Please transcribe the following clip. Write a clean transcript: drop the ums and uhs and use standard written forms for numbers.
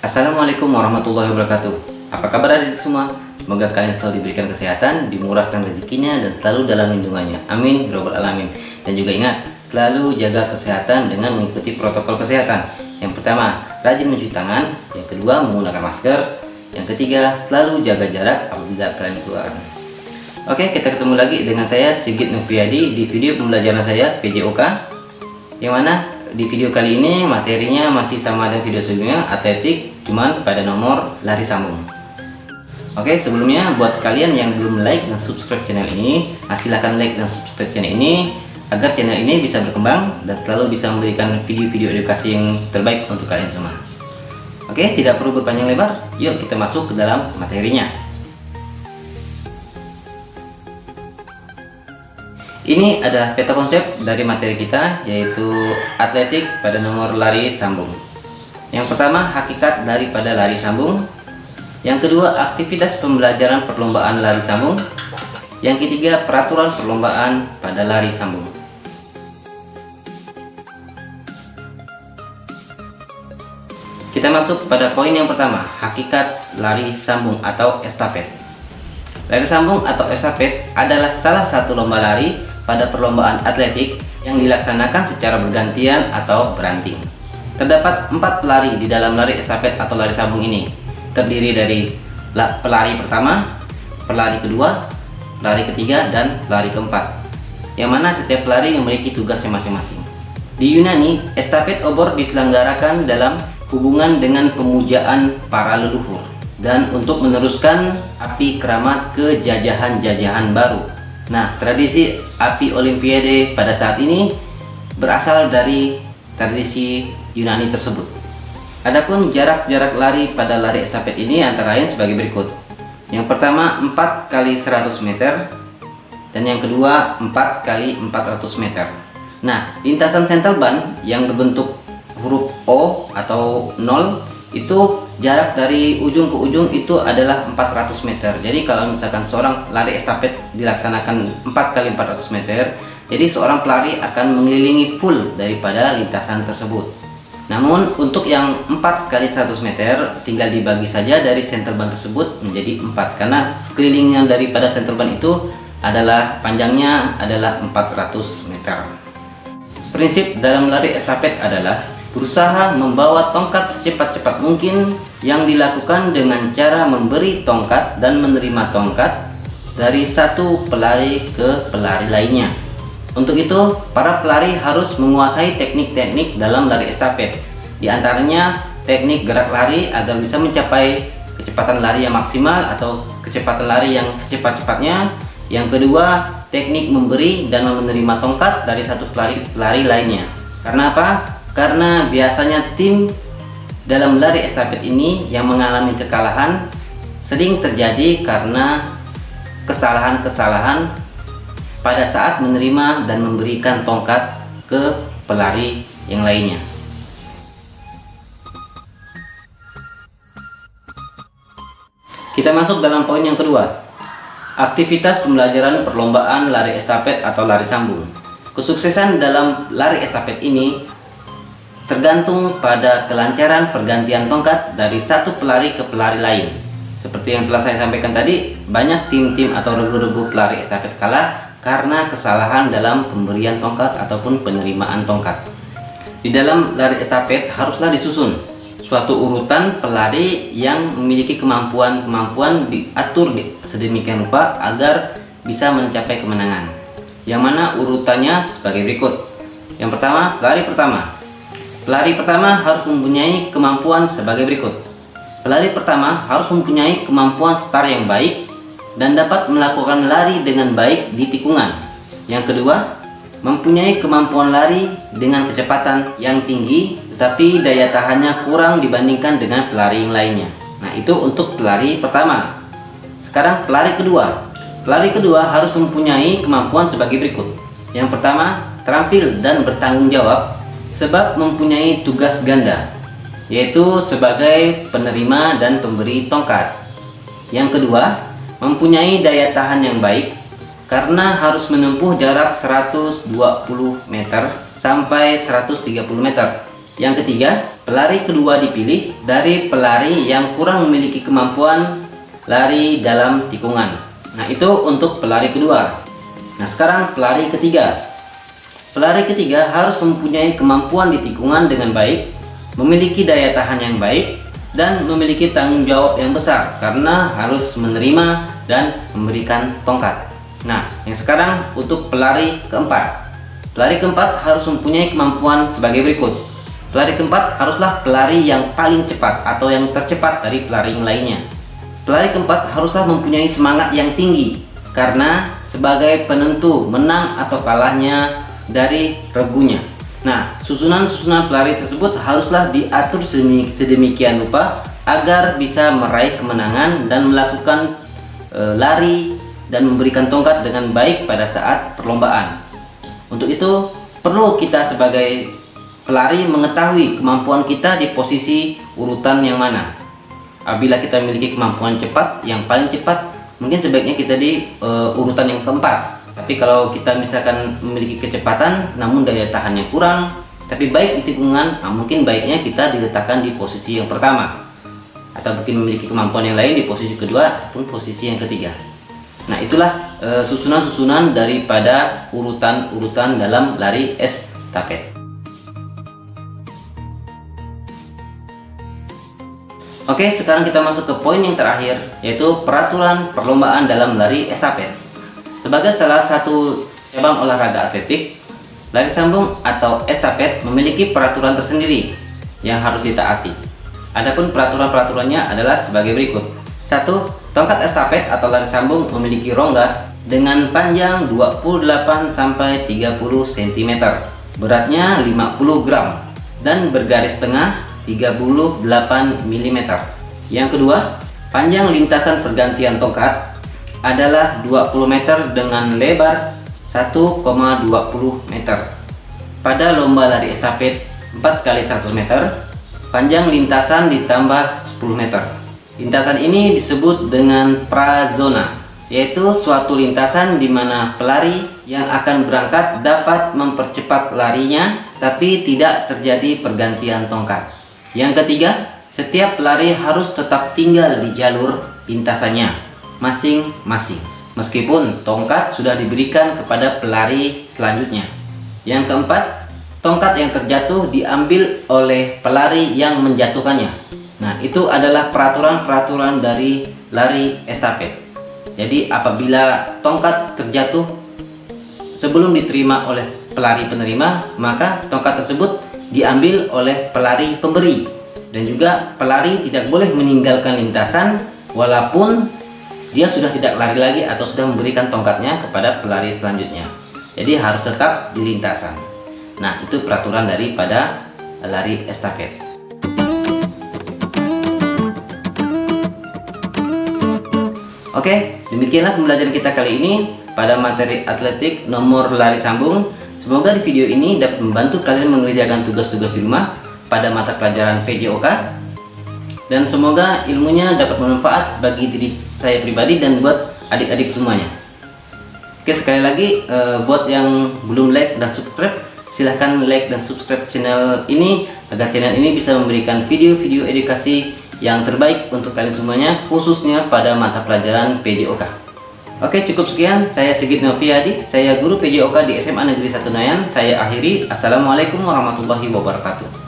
Assalamualaikum warahmatullahi wabarakatuh. Apa kabar adik semua? Semoga kalian selalu diberikan kesehatan, dimurahkan rezekinya, dan selalu dalam lindungannya. Amin ya rabbal alamin. Dan juga ingat, selalu jaga kesehatan dengan mengikuti protokol kesehatan. Yang pertama, rajin mencuci tangan. Yang kedua, menggunakan masker. Yang ketiga, selalu jaga jarak apabila kalian keluar. Oke, kita ketemu lagi dengan saya Sigit Nurfriadi di video pembelajaran saya PJOK. Yang mana di video kali ini materinya masih sama dengan video sebelumnya, atletik, cuman pada nomor lari sambung. Oke, sebelumnya buat kalian yang belum like dan subscribe channel ini, silahkan like dan subscribe channel ini agar channel ini bisa berkembang dan selalu bisa memberikan video-video edukasi yang terbaik untuk kalian semua. Oke, tidak perlu berpanjang lebar, yuk kita masuk ke dalam materinya. Ini adalah peta konsep dari materi kita, yaitu atletik pada nomor lari sambung. Yang pertama, hakikat daripada lari sambung. Yang kedua, aktivitas pembelajaran perlombaan lari sambung. Yang ketiga, peraturan perlombaan pada lari sambung. Kita masuk pada poin yang pertama, hakikat lari sambung atau estafet. Lari sambung atau estafet adalah salah satu lomba lari pada perlombaan atletik yang dilaksanakan secara bergantian atau beranting. Terdapat 4 pelari di dalam lari estafet atau lari sambung ini. Terdiri dari pelari pertama, pelari kedua, pelari ketiga, dan pelari keempat. Yang mana setiap pelari memiliki tugasnya masing-masing. Di Yunani, estafet obor diselenggarakan dalam hubungan dengan pemujaan para leluhur dan untuk meneruskan api keramat ke jajahan-jajahan baru. Nah, tradisi api olimpiade pada saat ini berasal dari tradisi Yunani tersebut. Adapun jarak-jarak lari pada lari estafet ini antara lain sebagai berikut. Yang pertama 4 x 100 meter dan yang kedua 4 x 400 meter. Nah, lintasan central band yang berbentuk huruf O atau 0 itu jarak dari ujung ke ujung itu adalah 400 meter. Jadi kalau misalkan seorang lari estafet dilaksanakan 4 x 400 meter, jadi seorang pelari akan mengelilingi full daripada lintasan tersebut. Namun untuk yang 4 x 100 meter tinggal dibagi saja dari center band tersebut menjadi 4, karena sekelilingnya daripada center band itu adalah panjangnya adalah 400 meter. Prinsip dalam lari estafet adalah berusaha membawa tongkat secepat-cepat mungkin, yang dilakukan dengan cara memberi tongkat dan menerima tongkat dari satu pelari ke pelari lainnya. Untuk itu, para pelari harus menguasai teknik-teknik dalam lari estafet. Di antaranya teknik gerak lari agar bisa mencapai kecepatan lari yang maksimal atau kecepatan lari yang secepat-cepatnya. Yang kedua, teknik memberi dan menerima tongkat dari satu pelari lainnya. Karena apa? Karena biasanya tim dalam lari estafet ini yang mengalami kekalahan sering terjadi karena kesalahan-kesalahan pada saat menerima dan memberikan tongkat ke pelari yang lainnya. Kita masuk dalam poin yang kedua, aktivitas pembelajaran perlombaan lari estafet atau lari sambung. Kesuksesan dalam lari estafet ini tergantung pada kelancaran pergantian tongkat dari satu pelari ke pelari lain. Seperti yang telah saya sampaikan tadi, banyak tim-tim atau regu-regu pelari estafet kalah karena kesalahan dalam pemberian tongkat ataupun penerimaan tongkat. Di dalam lari estafet haruslah disusun suatu urutan pelari yang memiliki kemampuan diatur sedemikian rupa agar bisa mencapai kemenangan. Yang mana urutannya sebagai berikut. Yang pertama, pelari pertama. Pelari pertama harus mempunyai kemampuan sebagai berikut. Pelari pertama harus mempunyai kemampuan start yang baik dan dapat melakukan lari dengan baik di tikungan. Yang kedua, mempunyai kemampuan lari dengan kecepatan yang tinggi tetapi daya tahannya kurang dibandingkan dengan pelari yang lainnya. Nah, itu untuk pelari pertama. Sekarang pelari kedua. Pelari kedua harus mempunyai kemampuan sebagai berikut. Yang pertama, terampil dan bertanggung jawab sebab mempunyai tugas ganda, yaitu sebagai penerima dan pemberi tongkat. Yang kedua, mempunyai daya tahan yang baik karena harus menempuh jarak 120 meter sampai 130 meter. Yang ketiga, pelari kedua dipilih dari pelari yang kurang memiliki kemampuan lari dalam tikungan. Nah, itu untuk pelari kedua. Nah, sekarang pelari ketiga. Pelari ketiga harus mempunyai kemampuan di tikungan dengan baik, memiliki daya tahan yang baik, dan memiliki tanggung jawab yang besar karena harus menerima dan memberikan tongkat. Nah, yang sekarang untuk pelari keempat. Pelari keempat harus mempunyai kemampuan sebagai berikut. Pelari keempat haruslah pelari yang paling cepat atau yang tercepat dari pelari yang lainnya. Pelari keempat haruslah mempunyai semangat yang tinggi karena sebagai penentu menang atau kalahnya dari regunya. Nah, susunan-susunan pelari tersebut haruslah diatur sedemikian rupa agar bisa meraih kemenangan dan melakukan lari dan memberikan tongkat dengan baik pada saat perlombaan. Untuk itu, perlu kita sebagai pelari mengetahui kemampuan kita di posisi urutan yang mana. Apabila kita memiliki kemampuan cepat, yang paling cepat, mungkin sebaiknya kita di urutan yang keempat. Tapi kalau kita misalkan memiliki kecepatan namun daya tahannya kurang, tapi baik di tikungan, mungkin baiknya kita diletakkan di posisi yang pertama, atau mungkin memiliki kemampuan yang lain di posisi kedua ataupun posisi yang ketiga. Nah, itulah susunan-susunan daripada urutan-urutan dalam lari estafet. Oke, sekarang kita masuk ke poin yang terakhir, yaitu peraturan perlombaan dalam lari estafet. Sebagai salah satu cabang olahraga atletik, lari sambung atau estafet memiliki peraturan tersendiri yang harus ditaati. Adapun peraturan-peraturannya adalah sebagai berikut. 1. Tongkat estafet atau lari sambung memiliki rongga dengan panjang 28-30 cm, beratnya 50 gram, dan bergaris tengah 38 mm. Yang kedua, panjang lintasan pergantian tongkat adalah 20 meter dengan lebar 1,20 meter. Pada lomba lari estafet 4x100 meter, panjang lintasan ditambah 10 meter. Lintasan ini disebut dengan prazona, yaitu suatu lintasan di mana pelari yang akan berangkat dapat mempercepat larinya tapi tidak terjadi pergantian tongkat. Yang ketiga, setiap pelari harus tetap tinggal di jalur lintasannya masing-masing, meskipun tongkat sudah diberikan kepada pelari selanjutnya. Yang keempat, tongkat yang terjatuh diambil oleh pelari yang menjatuhkannya. Nah, itu adalah peraturan-peraturan dari lari estafet. Jadi apabila tongkat terjatuh sebelum diterima oleh pelari penerima, maka tongkat tersebut diambil oleh pelari pemberi. Dan juga pelari tidak boleh meninggalkan lintasan walaupun dia sudah tidak lari lagi atau sudah memberikan tongkatnya kepada pelari selanjutnya. Jadi harus tetap di lintasan. Nah, itu peraturan daripada lari estafet. Oke, demikianlah pembelajaran kita kali ini pada materi atletik nomor lari sambung. Semoga di video ini dapat membantu kalian mengerjakan tugas-tugas di rumah pada mata pelajaran PJOK, dan semoga ilmunya dapat bermanfaat bagi diri saya pribadi dan buat adik-adik semuanya. Oke, sekali lagi buat yang belum like dan subscribe, silahkan like dan subscribe channel ini agar channel ini bisa memberikan video-video edukasi yang terbaik untuk kalian semuanya, khususnya pada mata pelajaran PJOK. Oke, cukup sekian. Saya Sigit Noviadi, saya guru PJOK di SMA Negeri 1 Nayan. Saya akhiri. Assalamualaikum warahmatullahi wabarakatuh.